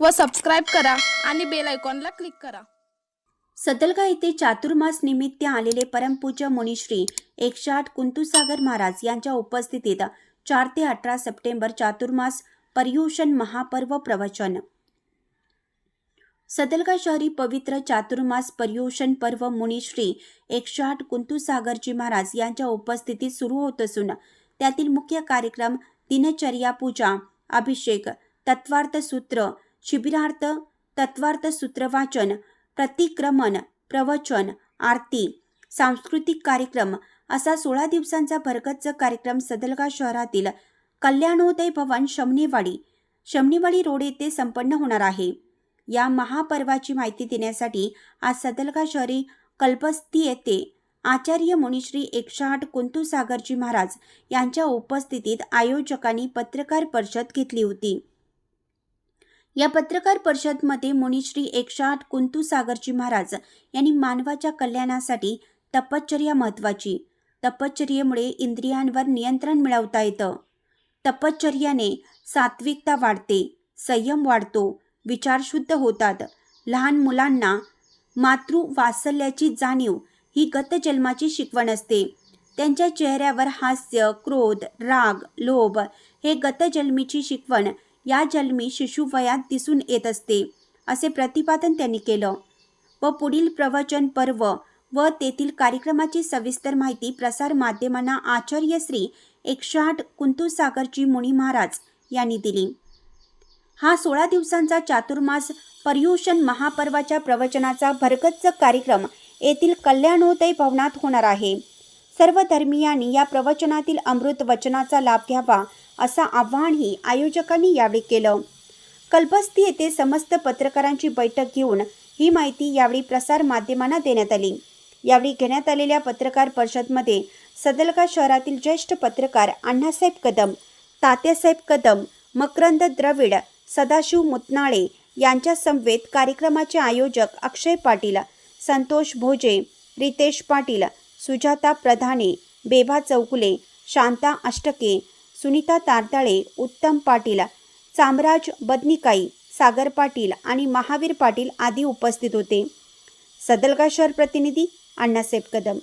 व सबस्क्राईब करा आणि बेल आयकॉनला क्लिक करा। सदलगा येथे चातुर्मास निमित्त आलेले परमपूज्य मुनिश्री 108 कुंतुसागर महाराज यांच्या उपस्थितीत 4 ते 18 सप्टेंबर चातुर्मास पर्युषण महापर्व प्रवचन। सदलगा शहरी पवित्र चातुर्मास पर्युषण पर्व मुनिश्री 108 कुंतुसागरजी महाराज यांच्या उपस्थितीत सुरू होत असून त्यातील मुख्य कार्यक्रम दिनचर्या पूजा, अभिषेक, तत्वार्थ सूत्र शिबिरार्थ, तत्वार्थ सूत्र वाचन, प्रतिक्रमण, प्रवचन, आरती, सांस्कृतिक कार्यक्रम असा 16 दिवसांचा भरगच्च कार्यक्रम सदलगा शहरातील कल्याणोदय भवन शमनीवाडी रोड येथे संपन्न होणार आहे। या महापर्वाची माहिती देण्यासाठी आज सदलगा शहरी कल्पस्ती येथे आचार्य मुनिश्री 108 कुंतुसागरजी महाराज यांच्या उपस्थितीत आयोजकांनी पत्रकार परिषद घेतली होती। या पत्रकार परिषदेमध्ये मुनिश्री 108 कुंतुसागरजी महाराज यांनी मानवाच्या कल्याणासाठी तपश्चर्या महत्त्वाची, तपश्चर्येमुळे इंद्रियांवर नियंत्रण मिळवता येतं, तपश्चर्याने सात्विकता वाढते, संयम वाढतो, विचार शुद्ध होतात, लहान मुलांना मातृवात्सल्याची जाणीव ही गतजन्माची शिकवण असते, त्यांच्या चेहऱ्यावर हास्य, क्रोध, राग, लोभ हे गतजन्मीची शिकवण या जन्मी शिशुवयात दिसून येत असते असे प्रतिपादन त्यांनी केलं व पुढील प्रवचन पर्व व तेथील कार्यक्रमाची सविस्तर माहिती प्रसार माध्यमांना आचार्य श्री 108 कुंतुसागरजी मुनी महाराज यांनी दिली। हा 16 दिवसांचा चातुर्मास पर्युषण महापर्वाच्या प्रवचनाचा भरगच्च कार्यक्रम येथील कल्याणोदय भवनात होणार आहे। सर्व धर्मीयांनी या प्रवचनातील अमृत वचनाचा लाभ घ्यावा असं आवाहनही आयोजकांनी यावेळी केलं। कल्पस्ती येथे समस्त पत्रकारांची बैठक घेऊन ही माहिती यावेळी प्रसार माध्यमांना देण्यात आली। यावेळी घेण्यात आलेल्या पत्रकार परिषदेमध्ये सदलगा शहरातील ज्येष्ठ पत्रकार अण्णासाहेब कदम, तात्यासाहेब कदम, मकरंद द्रविड, सदाशिव मुतनाळे यांच्या समवेत कार्यक्रमाचे आयोजक अक्षय पाटील, संतोष भोजे, रितेश पाटील, सुजाता प्रधाने, बेभा चौगुले, शांता अष्टके, सुनीता तारताळे, उत्तम पाटील, चामराज बदनिकाई, सागर पाटील आणि महावीर पाटील आदी उपस्थित होते। सदलगा शहर प्रतिनिधी अण्णासाहेब कदम।